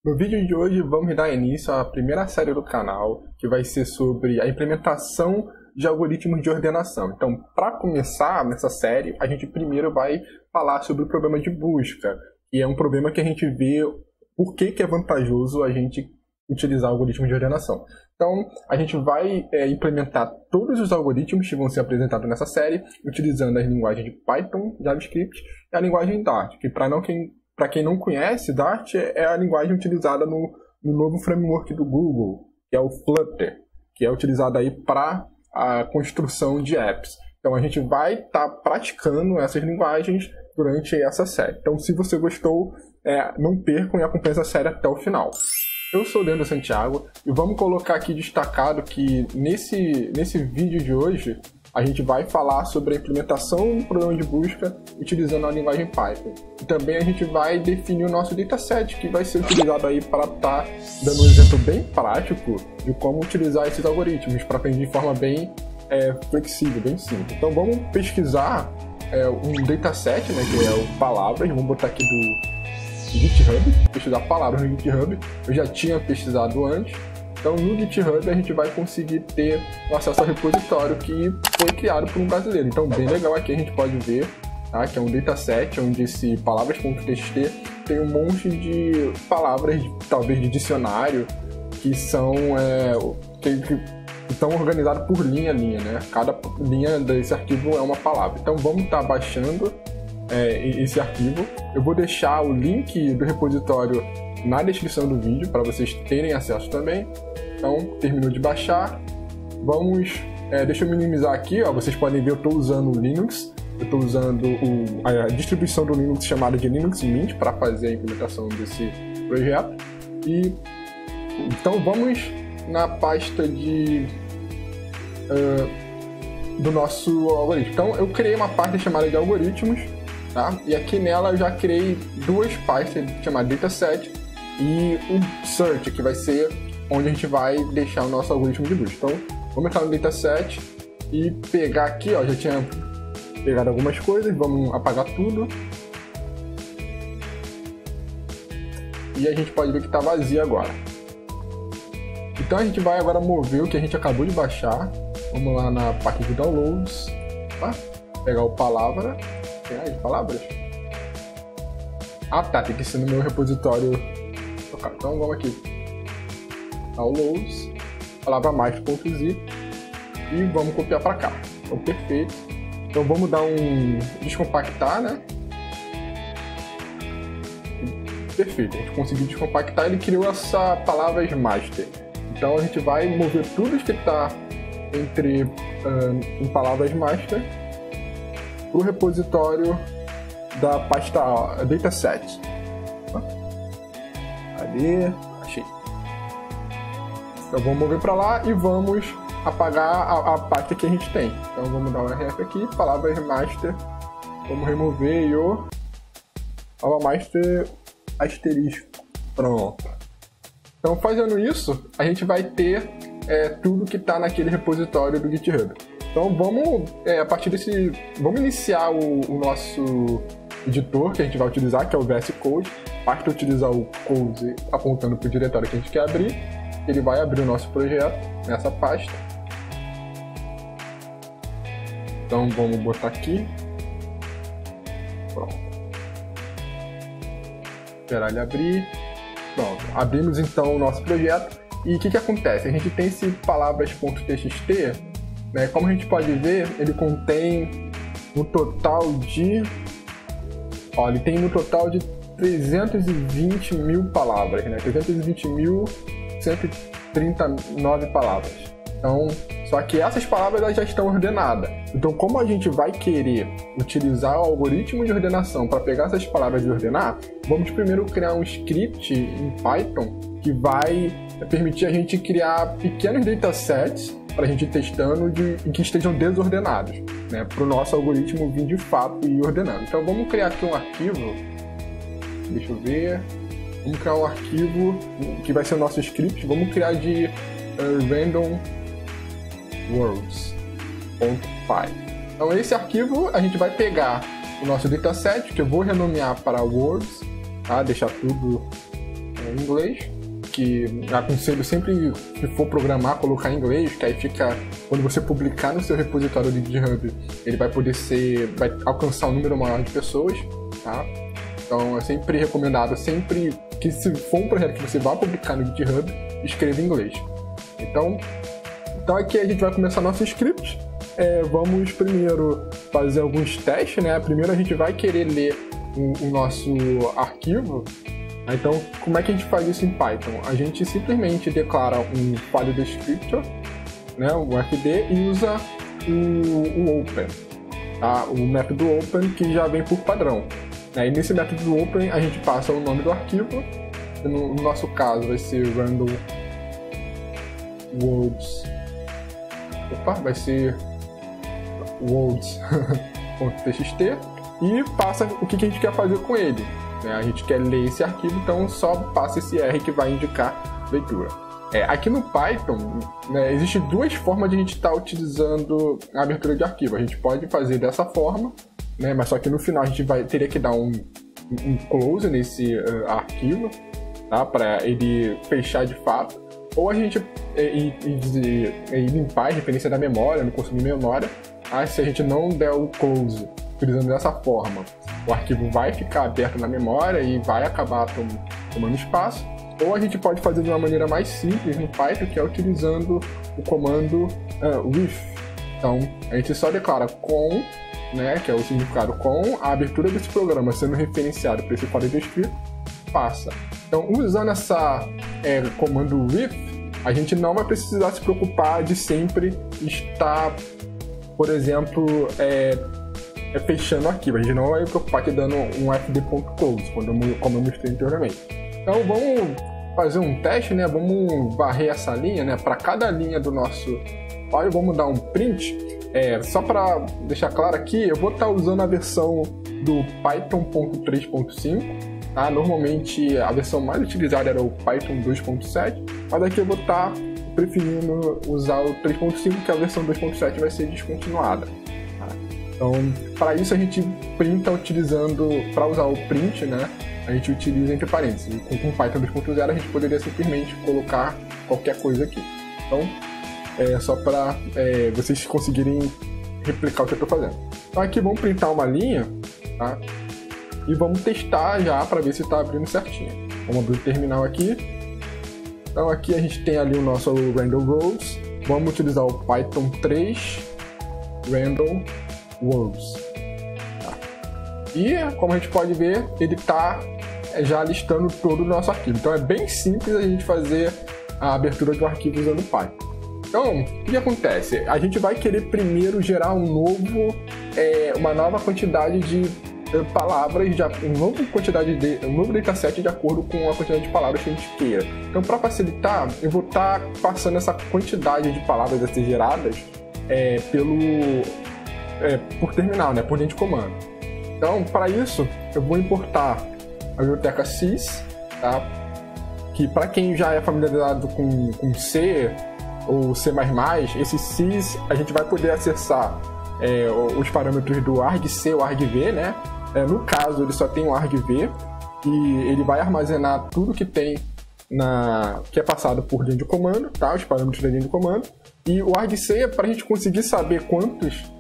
No vídeo de hoje vamos dar início à primeira série do canal, que vai ser sobre a implementação de algoritmos de ordenação. Então, para começar nessa série, a gente primeiro vai falar sobre o problema de busca, que é um problema que a gente vê por que é vantajoso a gente utilizar algoritmos de ordenação. Então, a gente vai implementar todos os algoritmos que vão ser apresentados nessa série, utilizando as linguagens de Python, JavaScript e a linguagem Dart, que para quem não conhece, Dart é a linguagem utilizada no novo framework do Google, que é o Flutter, que é utilizado aí para a construção de apps. Então, a gente vai estar praticando essas linguagens durante essa série. Então, se você gostou, não percam e acompanhem essa série até o final. Eu sou o Leandro Santiago e vamos colocar aqui destacado que nesse vídeo de hoje a gente vai falar sobre a implementação do problema de busca utilizando a linguagem Python. E também a gente vai definir o nosso dataset, que vai ser utilizado aí para estar dando um exemplo bem prático de como utilizar esses algoritmos para aprender de forma bem flexível, bem simples. Então vamos pesquisar um dataset, né, que é o palavras. Vamos botar aqui do GitHub, pesquisar palavras no GitHub. Eu já tinha pesquisado antes. Então no GitHub a gente vai conseguir ter acesso ao repositório que foi criado por um brasileiro. Então bem legal aqui a gente pode ver, tá, que é um dataset onde esse palavras.txt tem um monte de palavras, talvez de dicionário, que são que estão organizadas por linha a linha, né? Cada linha desse arquivo é uma palavra. Então vamos estar baixando esse arquivo. Eu vou deixar o link do repositório na descrição do vídeo para vocês terem acesso também. Então, terminou de baixar. Vamos, deixa eu minimizar aqui, ó, vocês podem ver, eu estou usando o Linux. Eu estou usando a distribuição do Linux chamada de Linux Mint para fazer a implementação desse projeto. E então vamos na pasta do nosso algoritmo. Então eu criei uma pasta chamada de algoritmos, tá? E aqui nela eu já criei duas pastas chamadas dataset e um search, que vai ser onde a gente vai deixar o nosso algoritmo de busca. Então vamos entrar no dataset e pegar aqui, ó, já tinha pegado algumas coisas, vamos apagar tudo. E a gente pode ver que está vazio agora. Então a gente vai agora mover o que a gente acabou de baixar. Vamos lá na parte de downloads, tá? Pegar o palavra. Tem aí palavras? Ah tá, tem que ser no meu repositório. Então vamos aqui. Downloads, palavra mais.zip e vamos copiar para cá. Então perfeito. Então vamos dar um descompactar, né? Perfeito, a gente conseguiu descompactar, ele criou essa palavra master. Então a gente vai mover tudo que está em palavras master para o repositório da pasta dataset. Ali, achei. Então vamos mover para lá e vamos apagar a pasta que a gente tem. Então vamos dar um RF aqui, palavras master, vamos remover palavra master asterisco. Pronto. Então fazendo isso, a gente vai ter tudo que está naquele repositório do GitHub. Então vamos, a partir desse, vamos iniciar o nosso editor que a gente vai utilizar, que é o VS Code. Basta utilizar o code apontando para o diretório que a gente quer abrir. Ele vai abrir o nosso projeto nessa pasta. Então vamos botar aqui. Pronto. Esperar ele abrir. Pronto. Abrimos então o nosso projeto. E o que acontece? A gente tem esse palavras.txt, né? Como a gente pode ver, ele contém um total de... Ó, ele tem no total de 320 mil palavras, né? 320.139 palavras. Então, só que essas palavras elas já estão ordenadas. Então, como a gente vai querer utilizar o algoritmo de ordenação para pegar essas palavras e ordenar, vamos primeiro criar um script em Python que vai permitir a gente criar pequenos datasets para a gente ir testando que estejam desordenados, né? Para o nosso algoritmo vir de fato e ir ordenando. Então, vamos criar aqui um arquivo. Deixa eu ver. Vamos criar um arquivo que vai ser o nosso script. Vamos criar de random words.py. Então esse arquivo a gente vai pegar o nosso dataset, que eu vou renomear para words, tá? Deixar tudo em inglês, que aconselho sempre que for programar, colocar em inglês, que aí fica, quando você publicar no seu repositório de GitHub, ele vai alcançar um número maior de pessoas, tá? Então é sempre recomendado, sempre que se for um projeto que você vai publicar no GitHub, escreva em inglês. Então aqui a gente vai começar nosso script. Vamos primeiro fazer alguns testes, né? Primeiro a gente vai querer ler o nosso arquivo. Então, como é que a gente faz isso em Python? A gente simplesmente declara um file descriptor, né? Um fd, e usa o open, tá? O método open que já vem por padrão. E nesse método open a gente passa o nome do arquivo. No nosso caso vai ser random words. Vai ser words.txt e passa o que a gente quer fazer com ele. A gente quer ler esse arquivo, então só passa esse R que vai indicar leitura. Aqui no Python, né, existem duas formas de a gente estar utilizando a abertura de arquivo. A gente pode fazer dessa forma, né, mas só que no final a gente teria que dar um close nesse arquivo, tá, para ele fechar de fato. Ou a gente limpar a referência da memória, não consumir memória. Se a gente não der o close utilizando dessa forma, o arquivo vai ficar aberto na memória e vai acabar tomando espaço. Ou a gente pode fazer de uma maneira mais simples no Python, que é utilizando o comando with. Então, a gente só declara com, né, que é o significado com, a abertura desse programa sendo referenciado para esse file descrito, passa. Então, usando essa comando with, a gente não vai precisar se preocupar de sempre estar, por exemplo, fechando o arquivo. A gente não vai se preocupar aqui dando um fd.close, como eu mostrei anteriormente. Então, vamos fazer um teste, né? Vamos varrer essa linha, né? Para cada linha do nosso file, vamos dar um print. Só para deixar claro aqui, eu vou estar usando a versão do Python.3.5. Tá? Normalmente a versão mais utilizada era o Python 2.7, mas aqui eu vou estar preferindo usar o 3.5, que a versão 2.7 vai ser descontinuada. Tá? Então, para isso a gente printa utilizando, para usar o print, né? A gente utiliza entre parênteses. Com Python 2.0 a gente poderia simplesmente colocar qualquer coisa aqui. Então, só para vocês conseguirem replicar o que eu estou fazendo. Então aqui vamos printar uma linha, tá? E vamos testar já para ver se está abrindo certinho. Vamos abrir o terminal aqui. Então aqui a gente tem ali o nosso random rows. Vamos utilizar o Python 3 random words. Tá? E como a gente pode ver, ele está já listando todo o nosso arquivo. Então é bem simples a gente fazer a abertura do arquivo usando Python. Então, o que acontece? A gente vai querer primeiro gerar uma nova quantidade de palavras, um novo dataset de acordo com a quantidade de palavras que a gente queira. Então, para facilitar, eu vou estar passando essa quantidade de palavras a ser geradas por terminal, né, por linha de comando. Então, para isso, eu vou importar a biblioteca sys, tá? Que para quem já é familiarizado com C ou C++, esse sys a gente vai poder acessar os parâmetros do argc ou argv, né? No caso, ele só tem o argv e ele vai armazenar tudo que tem que é passado por linha de comando, tá? Os parâmetros da linha de comando. E o argc é para a gente conseguir saber quantos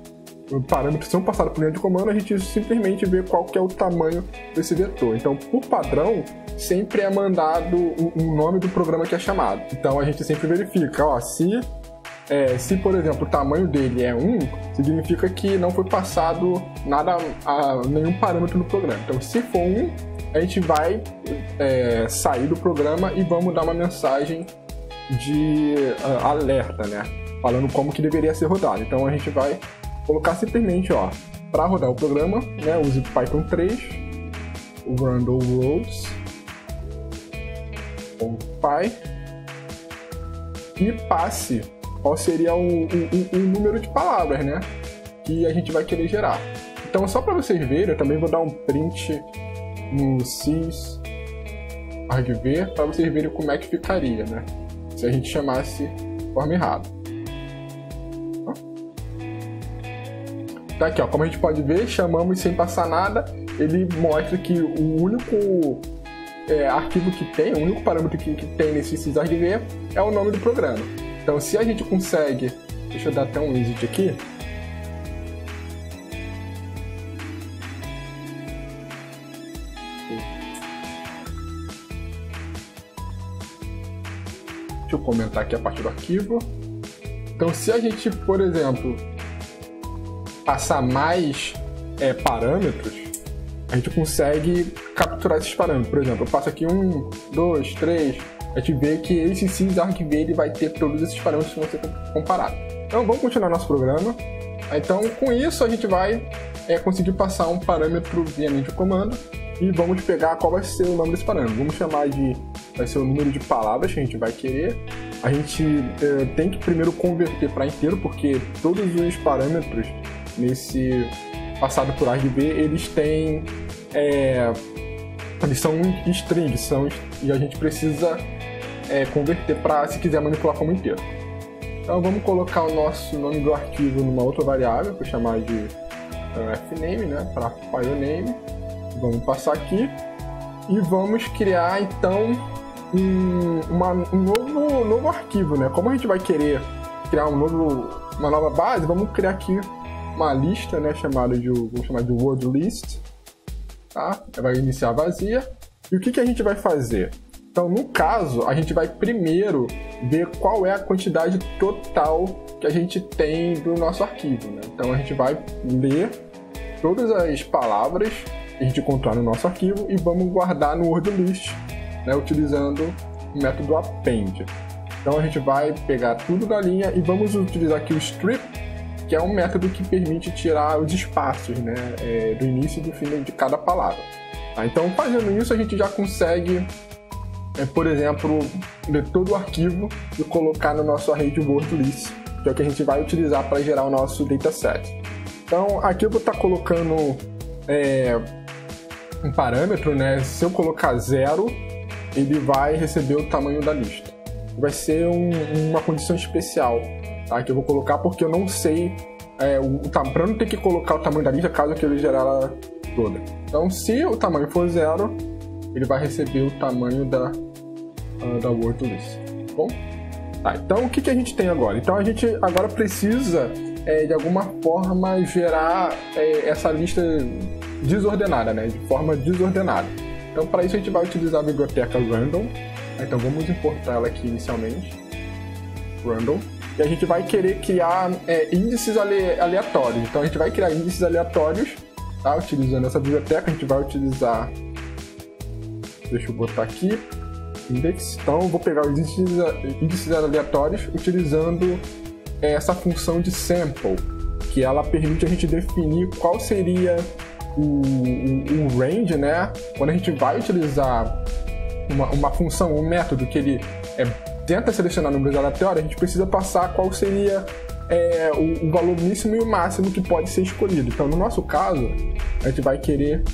parâmetros são passados por linha de comando, a gente simplesmente vê qual que é o tamanho desse vetor. Então, por padrão, sempre é mandado o nome do programa que é chamado. Então, a gente sempre verifica, se por exemplo, o tamanho dele é 1, significa que não foi passado nenhum parâmetro no programa. Então, se for 1, a gente vai sair do programa e vamos dar uma mensagem de alerta, né? Falando como que deveria ser rodado. Então, a gente vai colocar simplesmente, para rodar o programa, né? Use Python 3, o random rows, py, e passe qual seria o número de palavras, né, que a gente vai querer gerar. Então, só para vocês verem, eu também vou dar um print no sys argv para vocês verem como é que ficaria, né, se a gente chamasse de forma errada. Tá aqui, como a gente pode ver, chamamos sem passar nada, ele mostra que o único arquivo que tem, o único parâmetro que tem nesse sysargv é o nome do programa. Então, se a gente consegue, deixa eu dar até um exit aqui. Deixa eu comentar aqui a parte do arquivo. Então, se a gente, por exemplo, passar mais parâmetros, a gente consegue capturar esses parâmetros. Por exemplo, eu passo aqui 1, 2, 3, a gente vê que esse sysargv ele vai ter todos esses parâmetros que vão ser comparados. Então, vamos continuar nosso programa. Então, com isso, a gente vai conseguir passar um parâmetro via mente comando e vamos pegar qual vai ser o nome desse parâmetro. Vamos chamar de... vai ser o número de palavras que a gente vai querer. A gente tem que primeiro converter para inteiro, porque todos os parâmetros nesse passado por argv, eles têm... eles são strings, e a gente precisa converter para, se quiser, manipular como inteiro. Então vamos colocar o nosso nome do arquivo numa outra variável, vou chamar de fname, né, para filename. Vamos passar aqui e vamos criar então um novo arquivo, né? Como a gente vai querer criar uma nova base, vamos criar aqui uma lista, né, vamos chamar de word list, tá? Vai iniciar vazia. E o que a gente vai fazer? Então, no caso, a gente vai primeiro ver qual é a quantidade total que a gente tem do nosso arquivo, né? Então, a gente vai ler todas as palavras que a gente encontrar no nosso arquivo e vamos guardar no word list, né, utilizando o método append. Então, a gente vai pegar tudo da linha e vamos utilizar aqui o strip, que é um método que permite tirar os espaços, né, do início e do fim de cada palavra. Tá? Então, fazendo isso, a gente já consegue, por exemplo, ler todo o arquivo e colocar no nosso array de word list, que é o que a gente vai utilizar para gerar o nosso dataset. Então, aqui eu vou estar colocando um parâmetro, né? Se eu colocar 0, ele vai receber o tamanho da lista. Vai ser uma condição especial, tá? Que eu vou colocar porque eu não sei para não ter que colocar o tamanho da lista caso eu queira gerar ela toda. Então, se o tamanho for 0, ele vai receber o tamanho da word list. Tá bom? Tá, então, o que a gente tem agora? Então, a gente agora precisa de alguma forma gerar essa lista desordenada, né? De forma desordenada. Então, para isso a gente vai utilizar a biblioteca random. Então, vamos importar ela aqui inicialmente. Random. E a gente vai querer criar índices aleatórios. Então, a gente vai criar índices aleatórios, tá? Utilizando essa biblioteca, a gente vai utilizar... Deixa eu botar aqui. Index. Então, eu vou pegar os índices aleatórios utilizando essa função de sample, que ela permite a gente definir qual seria o range, né? Quando a gente vai utilizar uma função, um método que ele tenta selecionar números aleatórios, a gente precisa passar qual seria o valor máximo e o máximo que pode ser escolhido. Então, no nosso caso, a gente vai querer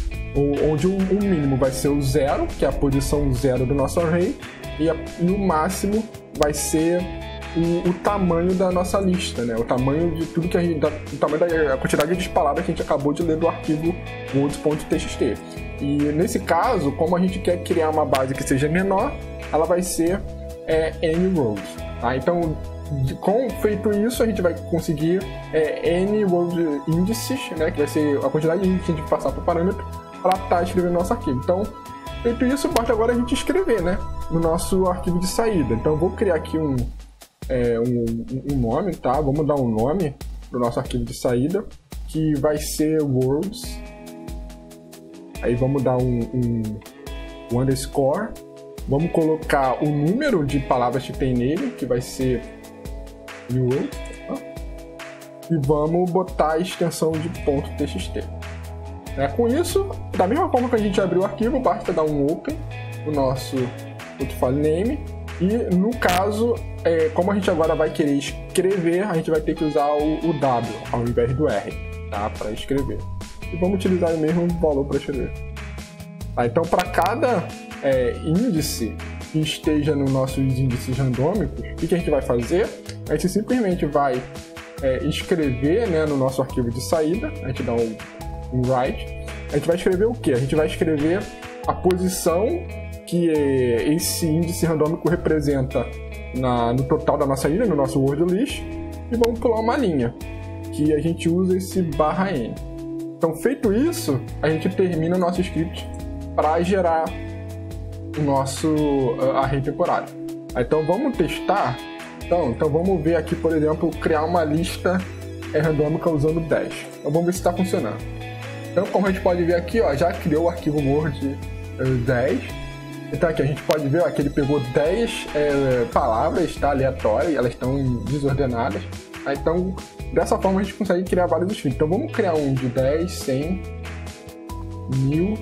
onde o mínimo vai ser o 0, que é a posição 0 do nosso array, e o máximo vai ser o tamanho da nossa lista, né? O tamanho de tudo que o tamanho da quantidade de palavras que a gente acabou de ler do arquivo words.txt. E nesse caso, como a gente quer criar uma base que seja menor, ela vai ser n rows, tá? Então, com feito isso, a gente vai conseguir n word indices, né? Que vai ser a quantidade de índices que a gente passar para o parâmetro para estar escrevendo nosso arquivo. Então, feito isso, basta agora a gente escrever, né? No nosso arquivo de saída. Então, eu vou criar aqui um nome, tá? Vamos dar um nome para o nosso arquivo de saída, que vai ser words. Aí vamos dar um underscore. Vamos colocar o número de palavras que tem nele, que vai ser new words. Tá? E vamos botar a extensão de .txt. Com isso, da mesma forma que a gente abriu o arquivo, basta dar um open no nosso file name. E no caso, como a gente agora vai querer escrever, a gente vai ter que usar o W ao invés do R, tá? Para escrever. E vamos utilizar o mesmo valor para escrever. Tá? Então, para cada índice que esteja nos nossos índices randômicos, o que a gente vai fazer? A gente simplesmente vai escrever, né, no nosso arquivo de saída. A gente dá um write. A gente vai escrever o quê? A gente vai escrever a posição que esse índice randômico representa no total da nossa ilha, no nosso word list, e vamos pular uma linha, que a gente usa esse /n. Então, feito isso, a gente termina o nosso script para gerar o nosso array temporário. Então, vamos testar. Então vamos ver aqui, por exemplo, criar uma lista randômica usando 10. Então, vamos ver se está funcionando. Então, como a gente pode ver aqui, ó, já criou o arquivo Word 10. Então, aqui a gente pode ver ó, que ele pegou 10 palavras, tá, aleatórias, elas estão desordenadas. Então, dessa forma, a gente consegue criar vários scripts. Então, vamos criar um de 10, 100, 1000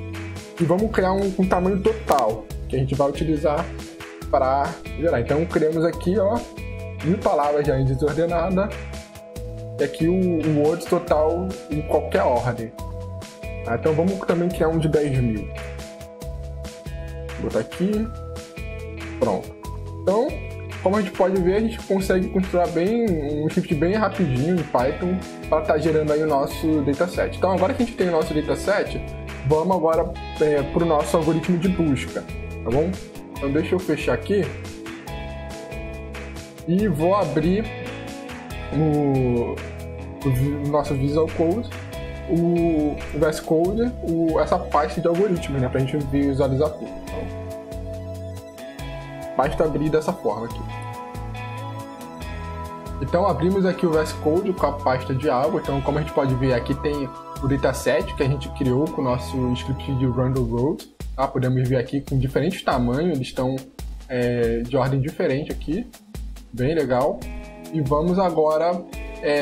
e vamos criar um com tamanho total, que a gente vai utilizar para gerar. Então, criamos aqui, ó, 1000 palavras já em desordenada e aqui o Word total em qualquer ordem. Então, vamos também criar um de 10.000. Vou botar aqui. Pronto. Então, como a gente pode ver, a gente consegue construir um script bem rapidinho em Python para estar gerando aí o nosso dataset. Então, agora que a gente tem o nosso dataset, vamos agora para o nosso algoritmo de busca, tá bom? Então, deixa eu fechar aqui e vou abrir o nosso Visual Code, o VS Code, essa pasta de algoritmos, né, para a gente visualizar tudo. Então, basta abrir dessa forma aqui. Então, abrimos aqui o VS Code com a pasta de água. Então, como a gente pode ver, aqui tem o dataset que a gente criou com o nosso script de Random Road. Tá? Podemos ver aqui com diferentes tamanhos, eles estão de ordem diferente aqui. Bem legal. E vamos agora,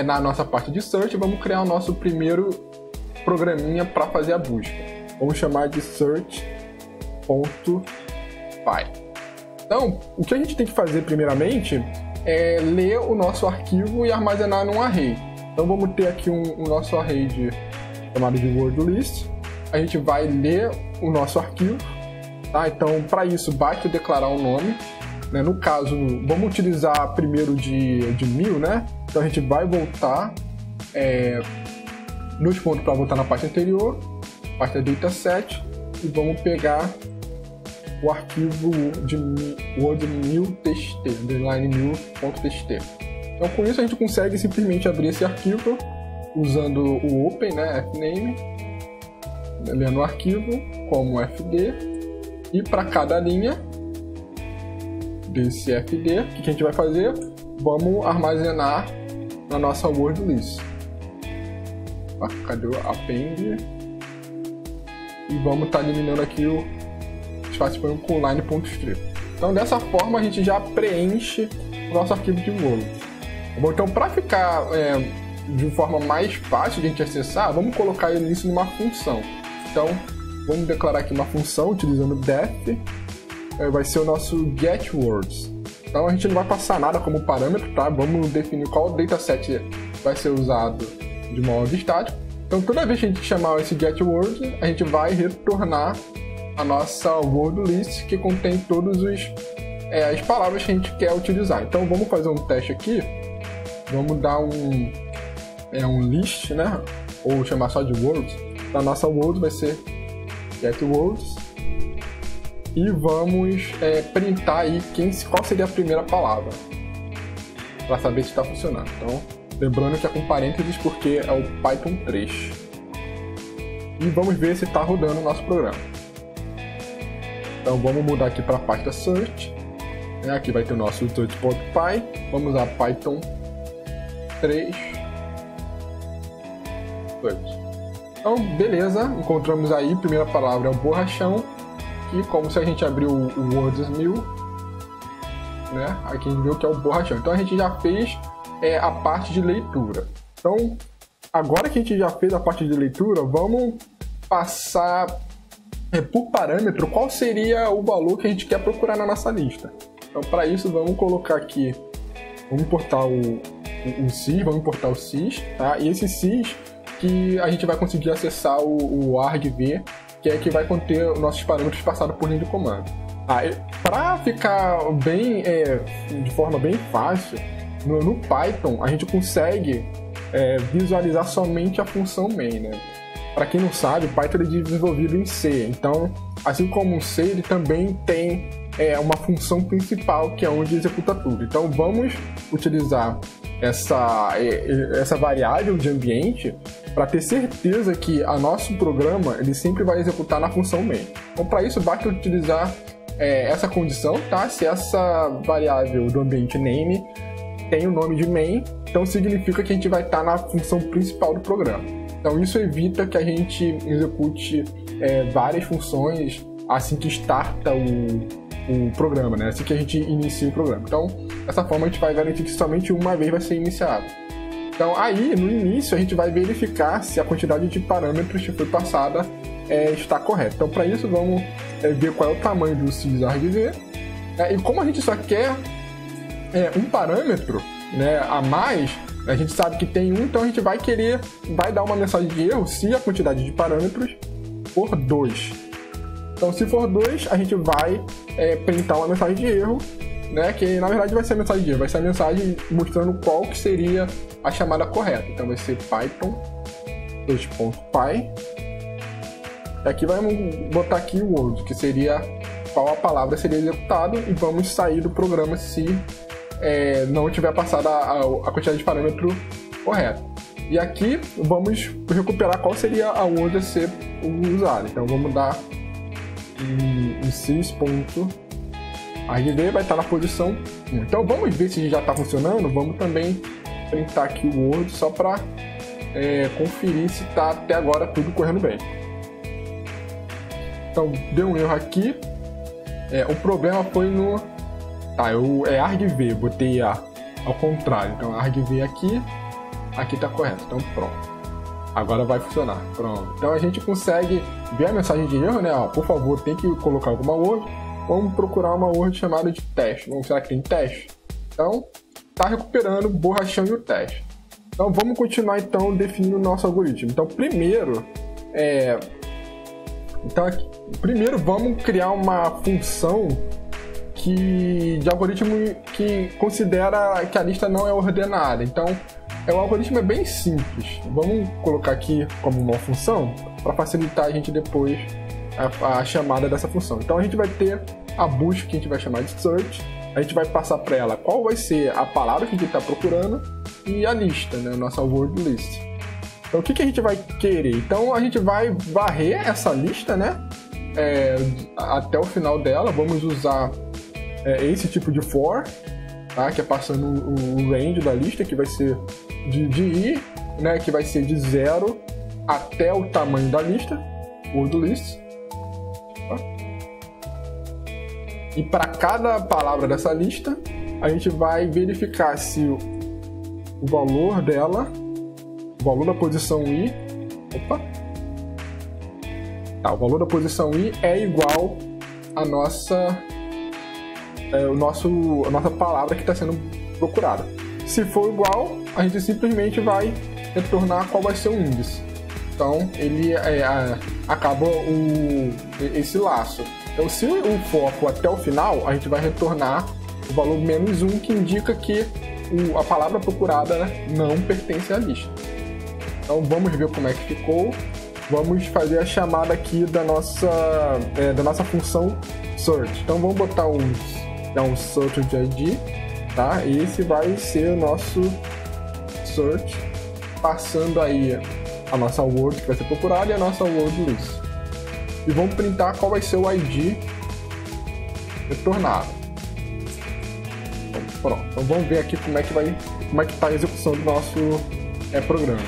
na nossa parte de search, vamos criar o nosso primeiro programinha para fazer a busca. Vamos chamar de search.py. Então, o que a gente tem que fazer primeiramente é ler o nosso arquivo e armazenar num array. Então, vamos ter aqui o nosso array chamado de word list. A gente vai ler o nosso arquivo. Tá? Então, para isso, basta declarar o nome. Né? No caso, vamos utilizar primeiro de 1000, né? Então, a gente vai voltar nos pontos para voltar na pasta anterior, pasta dataset, e vamos pegar o arquivo de word 1000txt, underline 1000.txt. Então, com isso, a gente consegue simplesmente abrir esse arquivo usando o open, né, fname, lendo o arquivo como fd, e para cada linha desse fd, o que a gente vai fazer? Vamos armazenar na nossa word list. Cadê o append? E vamos estar eliminando aqui o espaço com line.strip. Então, dessa forma, a gente já preenche o nosso arquivo de Word. Bom, então, para ficar de forma mais fácil de a gente acessar, vamos colocar isso numa função. Então, vamos declarar aqui uma função utilizando def, vai ser o nosso getWords. Então, a gente não vai passar nada como parâmetro, tá? Vamos definir qual dataset vai ser usado de modo estático. Então, toda vez que a gente chamar esse getWords, a gente vai retornar a nossa word list que contém todas as palavras que a gente quer utilizar. Então, vamos fazer um teste aqui. Vamos dar um list, né? Ou chamar só de words. A nossa word vai ser getWords. E vamos printar aí qual seria a primeira palavra, para saber se está funcionando. Então, lembrando que é com parênteses porque é o Python 3. E vamos ver se está rodando o nosso programa. Então, vamos mudar aqui para a pasta search. Aqui vai ter o nosso search.py. Vamos usar Python 3 search. Então, beleza. Encontramos aí, a primeira palavra é o borrachão. Que como se a gente abriu o Words 1000, né? Aqui a gente viu que é o borrachão. Então, a gente já fez a parte de leitura. Então, agora que a gente já fez a parte de leitura, vamos passar por parâmetro qual seria o valor que a gente quer procurar na nossa lista. Então, para isso, vamos colocar aqui, vamos importar o sys, vamos importar o sys, tá? E esse sys que a gente vai conseguir acessar o argv, que é que vai conter os nossos parâmetros passados por linha de comando. Para ficar bem, de forma bem fácil, no Python a gente consegue visualizar somente a função main, né? Para quem não sabe, o Python é desenvolvido em C, então assim como o C, ele também tem uma função principal, que é onde executa tudo. Então vamos utilizar essa variável de ambiente para ter certeza que o nosso programa ele sempre vai executar na função main. Então para isso basta utilizar essa condição, tá? Se essa variável do ambiente name tem o nome de main, então significa que a gente vai estar na função principal do programa. Então isso evita que a gente execute várias funções assim que starta o programa, né? Assim que a gente inicia o programa. Então, dessa forma a gente vai garantir que somente uma vez vai ser iniciado. Então, aí, no início, a gente vai verificar se a quantidade de parâmetros que foi passada está correta. Então, para isso, vamos ver qual é o tamanho do sysargv. E como a gente só quer um parâmetro, né, a mais, a gente sabe que tem um, então a gente vai dar uma mensagem de erro se a quantidade de parâmetros for 2. Então, se for 2, a gente vai printar uma mensagem de erro, né? Que na verdade vai ser a mensagem de erro, vai ser a mensagem mostrando qual que seria a chamada correta. Então vai ser python .py. E aqui vamos botar aqui o word, que seria qual a palavra seria executada, e vamos sair do programa se não tiver passado a quantidade de parâmetro correta. E aqui vamos recuperar qual seria a word a ser usada. Então vamos dar em sys.argv vai estar na posição 1. Então vamos ver se já está funcionando. Vamos também printar aqui o Word só para conferir se está até agora tudo correndo bem. Então deu um erro aqui. O problema foi no argv, botei ao contrário. Então argv aqui está correto. Então pronto. Agora vai funcionar. Pronto. Então a gente consegue ver a mensagem de erro, né? Por favor, tem que colocar alguma word. Vamos procurar uma word chamada de teste. Vamos ver se tem teste. Então, está recuperando o borrachão e o teste. Então vamos continuar então definindo o nosso algoritmo. Então primeiro vamos criar uma função de algoritmo que considera que a lista não é ordenada. Então o algoritmo é bem simples. Vamos colocar aqui como uma função para facilitar a gente depois a chamada dessa função. Então a gente vai ter a busca, que a gente vai chamar de search. A gente vai passar para ela qual vai ser a palavra que a gente está procurando e a lista, né? Nossa word list. Então o que a gente vai querer? Então a gente vai varrer essa lista, né? Até o final dela. Vamos usar esse tipo de for, tá? Que é passando o range da lista, que vai ser de i, né? Que vai ser de 0 até o tamanho da lista, word list. Tá? E para cada palavra dessa lista, a gente vai verificar se o valor dela, o valor da posição i, o valor da posição i é igual a nossa palavra que está sendo procurada. Se for igual, a gente simplesmente vai retornar qual vai ser o índice. Então ele acaba esse laço. Então se o for for até o final, a gente vai retornar o valor -1, que indica que a palavra procurada não pertence à lista. Então vamos ver como é que ficou. Vamos fazer a chamada aqui da nossa função search. Então vamos botar um search de ID, tá? E esse vai ser o nosso search, passando aí a nossa word que vai ser procurada e a nossa word list. E vamos printar qual vai ser o ID retornado. Então, pronto. Então vamos ver aqui como é que está a execução do nosso programa.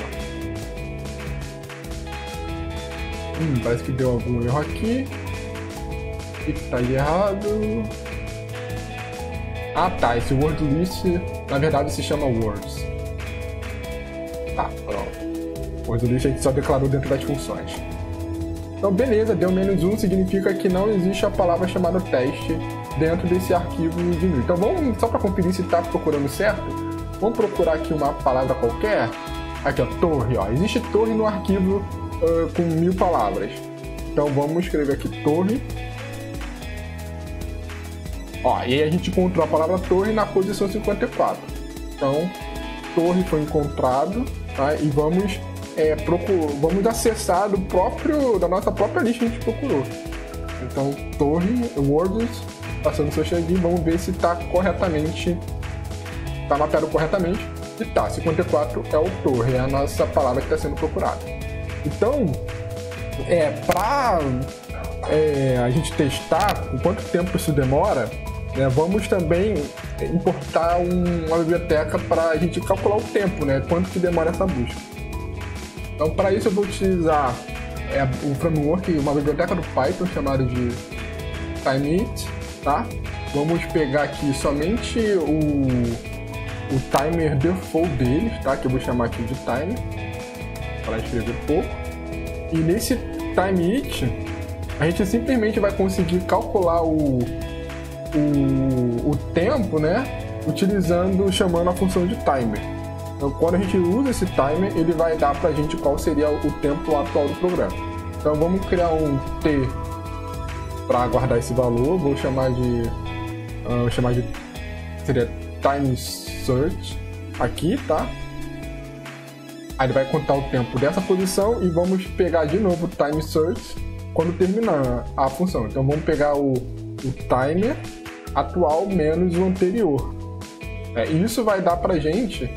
Parece que deu algum erro aqui. O que está aí errado? Esse word list na verdade se chama words. Pronto. Word list a gente só declarou dentro das funções. Então beleza, deu -1 significa que não existe a palavra chamada teste dentro desse arquivo de new. Então vamos, só para conferir se está procurando certo, vamos procurar aqui uma palavra qualquer. Aqui, torre. Existe torre no arquivo com 1000 palavras. Então vamos escrever aqui torre. E aí a gente encontrou a palavra torre na posição 54. Então, torre foi encontrado, tá? E vamos acessar da nossa própria lista que a gente procurou. Então, torre, words, passando o search ID, vamos ver se está corretamente, está mapeado corretamente. E tá, 54 é o torre, é a nossa palavra que está sendo procurada. Então, para a gente testar o quanto tempo isso demora, né, vamos também importar uma biblioteca para a gente calcular o tempo, né, quanto que demora essa busca. Então, para isso eu vou utilizar um framework, uma biblioteca do Python chamada de TimeIt, tá? Vamos pegar aqui somente o timer default deles, tá? Que eu vou chamar aqui de timer, para escrever pouco. E nesse TimeIt, a gente simplesmente vai conseguir calcular o tempo, né? Chamando a função de timer. Então, quando a gente usa esse timer, ele vai dar pra gente qual seria o tempo atual do programa. Então, vamos criar um T para guardar esse valor. Vou chamar de seria time search aqui, tá? Aí ele vai contar o tempo dessa posição e vamos pegar de novo o time search quando terminar a função. Então, vamos pegar o timer atual menos o anterior. E isso vai dar pra gente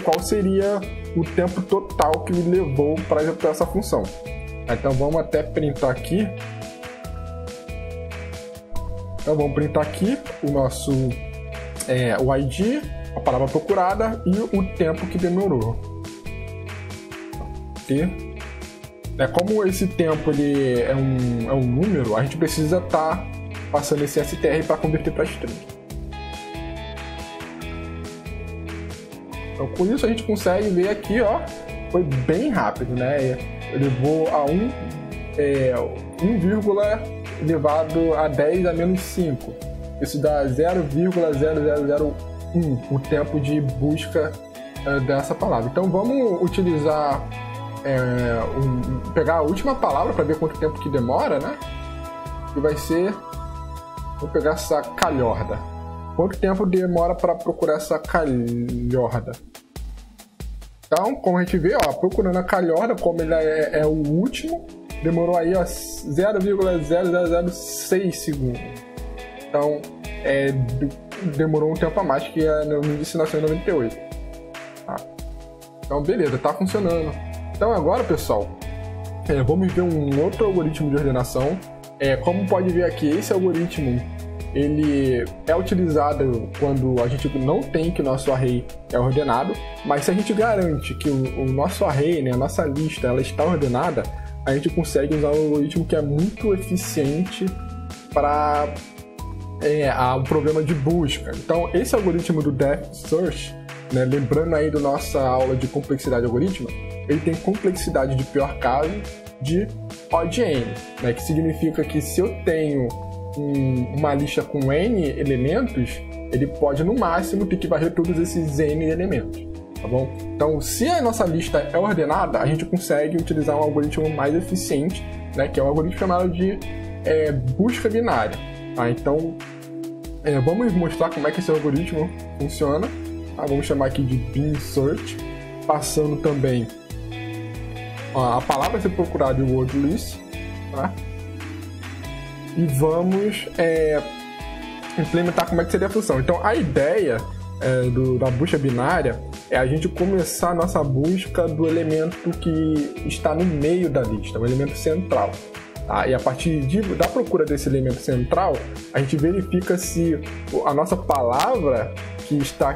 qual seria o tempo total que levou para executar essa função. Então vamos até printar aqui. Então vamos printar aqui o nosso o ID, a palavra procurada e o tempo que demorou. Como esse tempo ele é um número, a gente precisa estar passando esse str para converter para string. Então, com isso a gente consegue ver aqui, ó, foi bem rápido, né? Levou a 1, 1, elevado a 10 a menos 5. Isso dá 0,0001 o tempo de busca dessa palavra. Então vamos utilizar, pegar a última palavra para ver quanto tempo que demora, né? E vai ser, vou pegar essa calhorda. Quanto tempo demora para procurar essa calhorda? Então, como a gente vê, ó, procurando a calhorda, como ele é o último, demorou aí 0,0006 segundos. Então, demorou um tempo a mais, que no início nasceu em 98. Tá? Então, beleza, tá funcionando. Então, agora, pessoal, vamos ver um outro algoritmo de ordenação. Como pode ver aqui, esse algoritmo ele é utilizado quando a gente não tem que o nosso array é ordenado, mas se a gente garante que o nosso array, né, a nossa lista, ela está ordenada, a gente consegue usar um algoritmo que é muito eficiente para o problema de busca. Então, esse algoritmo do depth search, né, lembrando aí da nossa aula de complexidade algorítmica, ele tem complexidade de pior caso de ODN, né, que significa que se eu tenho uma lista com N elementos, ele pode no máximo ter que varrer todos esses N elementos, tá bom? Então, se a nossa lista é ordenada, a gente consegue utilizar um algoritmo mais eficiente, né, que é um algoritmo chamado de busca binária. Tá? Então, vamos mostrar como é que esse algoritmo funciona. Tá? Vamos chamar aqui de bin search, passando também a palavra a ser procurada e o word list, tá? E vamos implementar como é que seria a função. Então, a ideia da busca binária é a gente começar a nossa busca do elemento que está no meio da lista, o elemento central. Tá? E a partir da procura desse elemento central, a gente verifica se a nossa palavra que está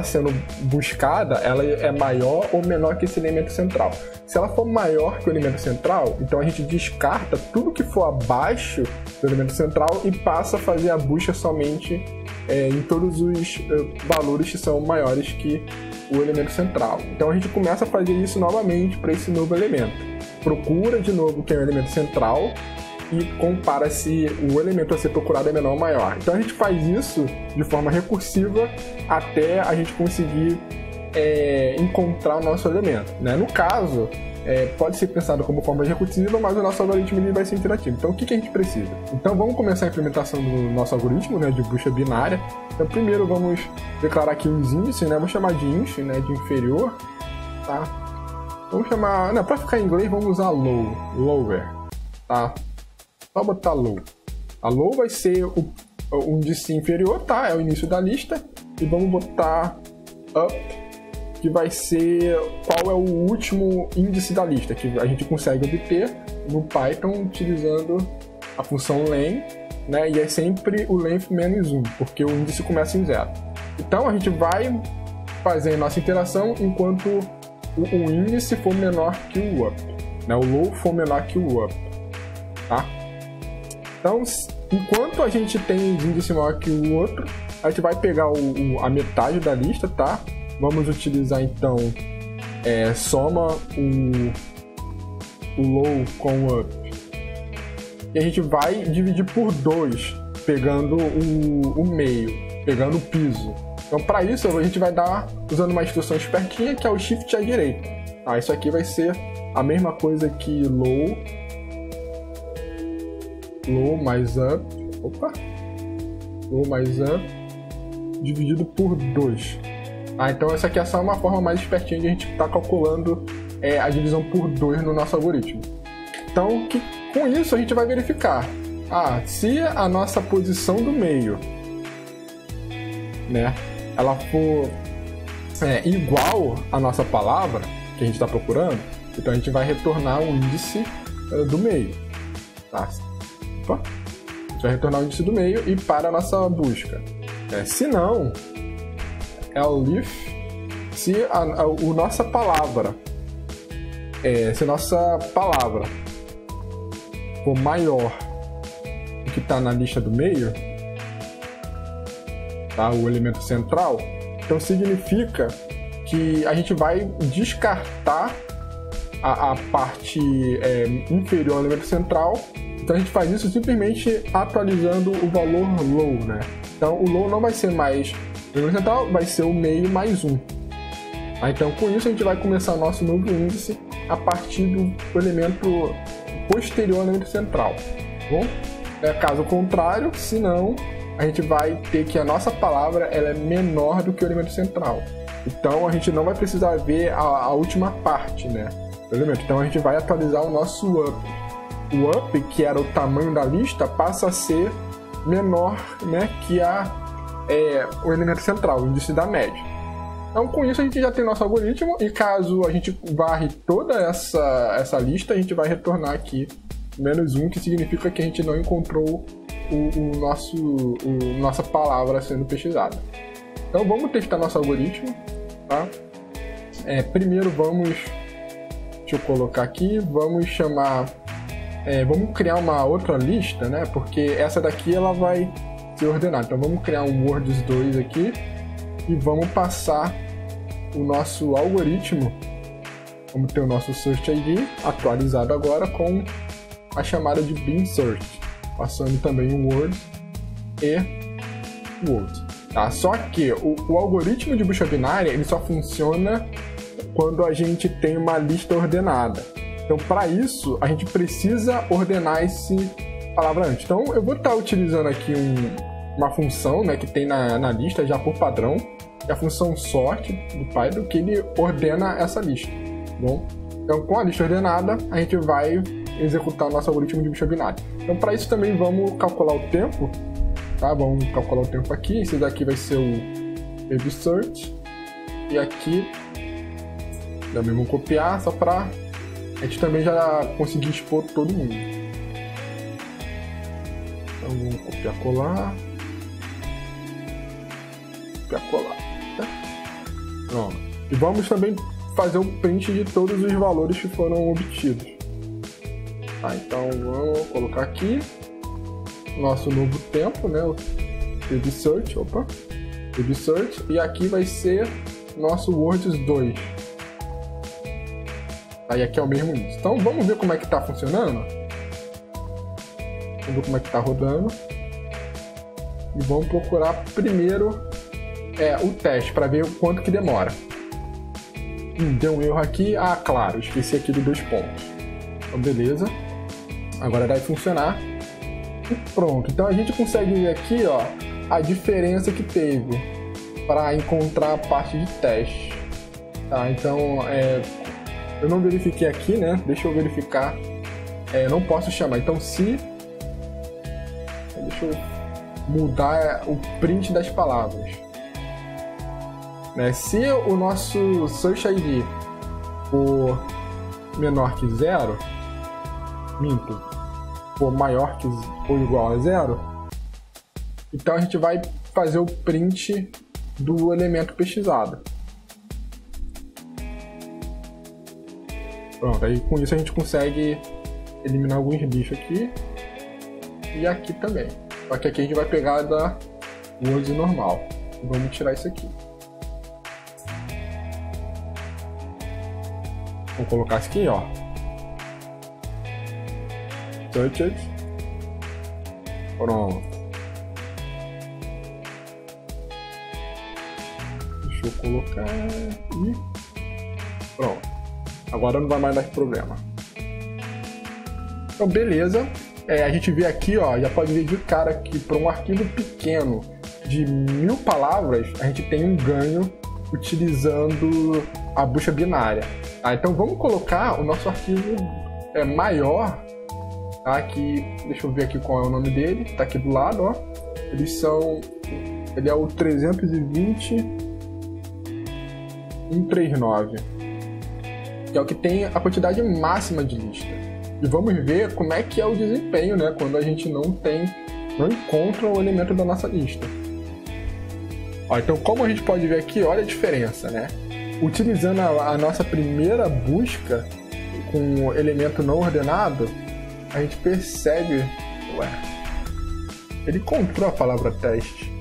sendo buscada, ela é maior ou menor que esse elemento central. Se ela for maior que o elemento central, então a gente descarta tudo que for abaixo do elemento central e passa a fazer a busca somente em todos os valores que são maiores que o elemento central. Então a gente começa a fazer isso novamente para esse novo elemento. Procura de novo quem é o elemento central e compara se o elemento a ser procurado é menor ou maior. Então a gente faz isso de forma recursiva até a gente conseguir encontrar o nosso elemento, né? No caso, pode ser pensado como forma recursiva, mas o nosso algoritmo ele vai ser interativo. Então o que a gente precisa? Então vamos começar a implementação do nosso algoritmo, né, de busca binária. Então primeiro vamos declarar aqui uns índices, né? Vamos chamar de int, né, de inferior, tá? Vamos chamar, para ficar em inglês vamos usar lower. tá? Só botar low. A low vai ser o índice inferior, tá? É o início da lista. E vamos botar up, que vai ser qual é o último índice da lista, que a gente consegue obter no Python utilizando a função len, né? E é sempre o length menos 1, porque o índice começa em 0. Então a gente vai fazer nossa interação enquanto o índice for menor que o up, né? O low for menor que o up, tá? Então, enquanto a gente tem um índice maior que o outro, a gente vai pegar a metade da lista, tá? Vamos utilizar então soma o low com o up. E a gente vai dividir por 2, pegando o meio, pegando o piso. Então, para isso, a gente vai dar usando uma instrução espertinha, que é o shift à direita. Tá? Isso aqui vai ser a mesma coisa que low mais up, low mais up, dividido por 2. Então, essa aqui é só uma forma mais espertinha de a gente estar calculando a divisão por 2 no nosso algoritmo. Então, com isso, a gente vai verificar se a nossa posição do meio, né, ela for igual à nossa palavra que a gente está procurando, então a gente vai retornar o índice do meio. Tá? A gente vai retornar o índice do meio e para a nossa busca. Se não, elif, se a nossa palavra for maior do que está na lista do meio, tá? O elemento central, então significa que a gente vai descartar a parte inferior ao elemento central. Então a gente faz isso simplesmente atualizando o valor low, né? Então o low não vai ser mais o elemento central, vai ser o meio mais 1. Então com isso a gente vai começar o nosso novo índice a partir do elemento posterior ao elemento central. Tá bom? Caso contrário, se não, a gente vai ter que a nossa palavra ela é menor do que o elemento central. Então a gente não vai precisar ver a última parte, né? Então a gente vai atualizar o nosso up. O up, que era o tamanho da lista, passa a ser menor, né, que o elemento central, o índice da média. Então com isso a gente já tem nosso algoritmo e caso a gente varre toda essa lista, a gente vai retornar aqui menos 1, que significa que a gente não encontrou nossa palavra sendo pesquisada. Então vamos testar nosso algoritmo, tá? Primeiro deixa eu colocar aqui, vamos criar uma outra lista, né? Porque essa daqui ela vai ser ordenada. Então vamos criar um words 2 aqui e vamos passar o nosso algoritmo. Vamos ter o nosso search ID atualizado agora com a chamada de bin search, passando também o words e words. Tá? Só que o algoritmo de busca binária ele só funciona quando a gente tem uma lista ordenada. Então, para isso, a gente precisa ordenar esse palavra antes. Então, eu vou estar utilizando aqui uma função, né, que tem na lista já por padrão, que é a função sort do Python, que ele ordena essa lista. Bom? Então, com a lista ordenada, a gente vai executar o nosso algoritmo de busca binária. Então, para isso também vamos calcular o tempo. Tá? Vamos calcular o tempo aqui. Esse daqui vai ser o baby search. E aqui também vamos copiar, só para a gente também já conseguir expor todo mundo. Então vamos copiar, colar. Copiar, colar. Tá? Pronto. E vamos também fazer um print de todos os valores que foram obtidos. Tá, então vamos colocar aqui nosso novo tempo, né? O baby search, baby search, e aqui vai ser nosso words 2. Aí aqui é o mesmo índice. Então vamos ver como é que está funcionando. Vamos ver como é que está rodando. E vamos procurar primeiro o teste para ver o quanto que demora. Deu um erro aqui. Claro, esqueci aqui dos 2 pontos. Então beleza. Agora vai funcionar. E pronto. Então a gente consegue ver aqui, ó, a diferença que teve para encontrar a parte de teste. Tá? Então eu não verifiquei aqui, né? Deixa eu verificar não posso chamar. Então se... Deixa eu mudar o print das palavras. Né? Se o nosso Search ID for menor que 0, for maior que ou igual a 0, então a gente vai fazer o print do elemento pesquisado. Pronto, aí com isso a gente consegue eliminar alguns bichos aqui e aqui também. Só que aqui a gente vai pegar da Words normal. Vamos tirar isso aqui. Vou colocar isso aqui, ó. Searched. Pronto. Deixa eu colocar e pronto. Agora não vai mais dar problema. Então, beleza. A gente vê aqui, ó, já pode ver de cara que para um arquivo pequeno de 1000 palavras, a gente tem um ganho utilizando a busca binária. Tá? Então vamos colocar o nosso arquivo maior, tá? Aqui, deixa eu ver aqui qual é o nome dele, tá aqui do lado, ó. Ele é o 320.139, que é o que tem a quantidade máxima de lista. E vamos ver como é que é o desempenho, né, quando a gente não encontra o elemento da nossa lista. Ó, então, como a gente pode ver aqui, olha a diferença, né? Utilizando a nossa primeira busca com o elemento não ordenado, a gente percebe... Ué, ele encontrou a palavra teste.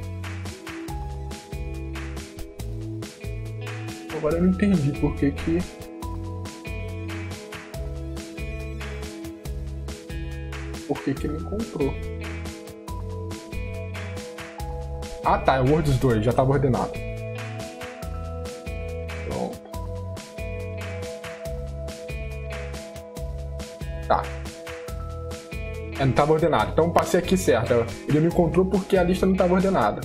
Agora eu não entendi por que que... Por que que ele encontrou? Ah tá, é o Words 2, já estava ordenado. Pronto. Tá. Não estava ordenado, então passei aqui certo. Ele me encontrou porque a lista não estava ordenada.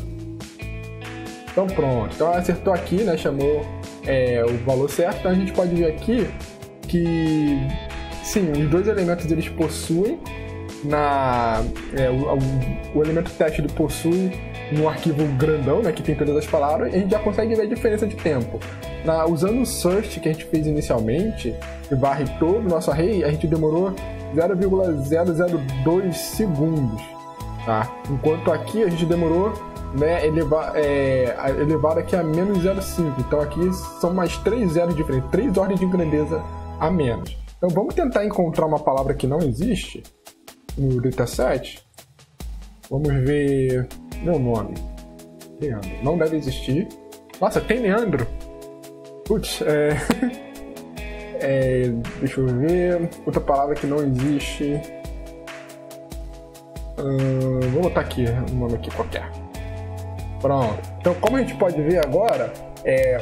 Então pronto, então acertou aqui, né? Chamou o valor certo. Então a gente pode ver aqui que sim, os dois elementos eles possuem o elemento teste ele possui no arquivo grandão, né, que tem todas as palavras, e a gente já consegue ver a diferença de tempo. Usando o search que a gente fez inicialmente, que varre todo o nosso array, a gente demorou 0,002 segundos, tá? Enquanto aqui a gente demorou, né, elevar aqui a menos 0,5. Então aqui são mais 3 zeros diferentes, 3 ordens de grandeza a menos. Então vamos tentar encontrar uma palavra que não existe no dataset. Vamos ver meu nome. Leandro. Não deve existir. Nossa, tem Leandro. Putz, deixa eu ver. Outra palavra que não existe. Vou botar aqui um nome aqui qualquer. Pronto. Então, como a gente pode ver agora,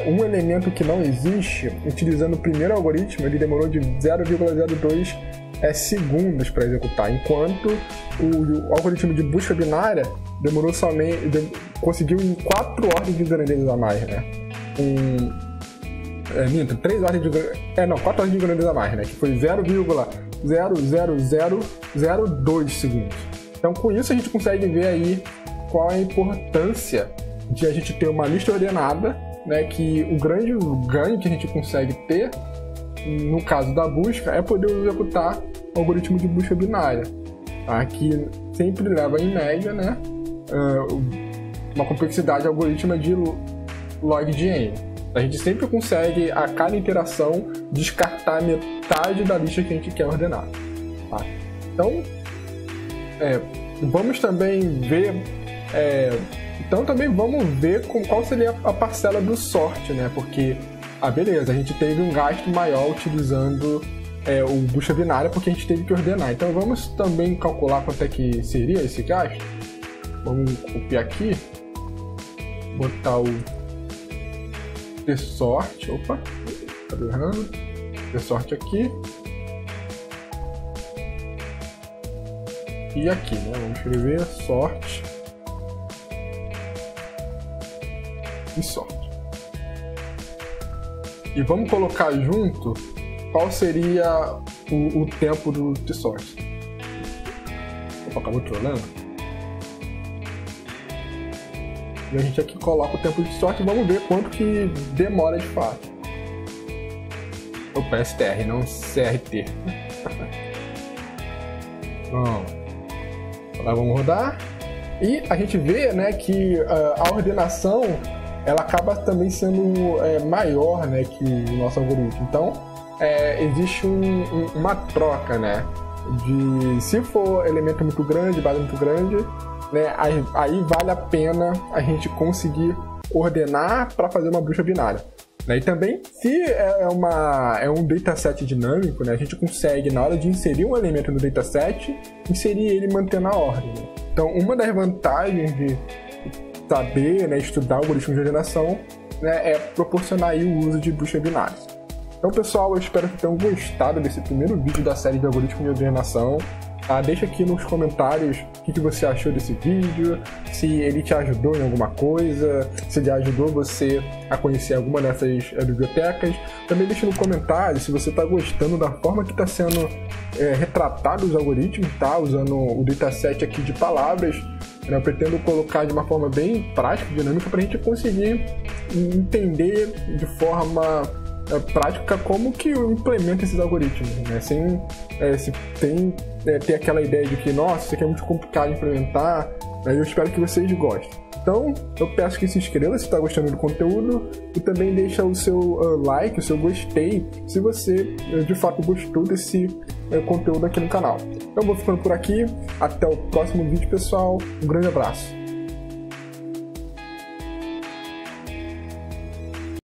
um elemento que não existe, utilizando o primeiro algoritmo, ele demorou de 0,02 segundos para executar, enquanto o algoritmo de busca binária demorou conseguiu em 4 ordens de grandeza a mais, né? 4 ordens de grandeza a mais, né? Que foi 0,00002 segundos. Então, com isso a gente consegue ver aí qual é a importância de a gente ter uma lista ordenada, né? Que o grande ganho que a gente consegue ter no caso da busca é poder executar o algoritmo de busca binária, tá? Que sempre leva em média, né, uma complexidade algorítmica de log de n. A gente sempre consegue a cada interação descartar metade da lista que a gente quer ordenar, tá? Então vamos também ver vamos ver qual seria a parcela do sort, né? Porque beleza, a gente teve um gasto maior utilizando o busca binária porque a gente teve que ordenar. Então vamos também calcular quanto é que seria esse gasto. Vamos copiar aqui, botar o tsort, opa, tá errando, tsort aqui e aqui, né? Vamos escrever sort e sort. E vamos colocar junto qual seria o tempo do T-Source. Opa, acabou trolando. E a gente aqui coloca o tempo de sorte e vamos ver quanto que demora de fato. Opa, STR, não CRT. Bom, agora vamos rodar. E a gente vê, né, que a ordenação ela acaba também sendo maior, né, que o nosso algoritmo. Então, existe uma troca, né, de se for elemento muito grande, base muito grande, né, aí vale a pena a gente conseguir ordenar para fazer uma bruxa binária. Né? E também, se é um dataset dinâmico, né, a gente consegue, na hora de inserir um elemento no dataset, inserir ele mantendo a ordem. Né? Então, uma das vantagens de saber, né, estudar algoritmos de ordenação, né, é proporcionar aí o uso de bruxa binária. Então, pessoal, eu espero que tenham gostado desse primeiro vídeo da série de algoritmos de ordenação. Deixa aqui nos comentários o que você achou desse vídeo, se ele te ajudou em alguma coisa, se ele ajudou você a conhecer alguma dessas bibliotecas. Também deixa no comentário se você está gostando da forma que está sendo retratado os algoritmos, tá? Usando o dataset aqui de palavras. Eu pretendo colocar de uma forma bem prática e dinâmica para a gente conseguir entender de forma prática como que eu implemento esses algoritmos, né? Sem ter aquela ideia de que, nossa, isso aqui é muito complicado de implementar, né? Eu espero que vocês gostem. Então, eu peço que se inscreva se está gostando do conteúdo e também deixa o seu like, o seu gostei, se você de fato gostou desse conteúdo aqui no canal. Então, vou ficando por aqui. Até o próximo vídeo, pessoal. Um grande abraço.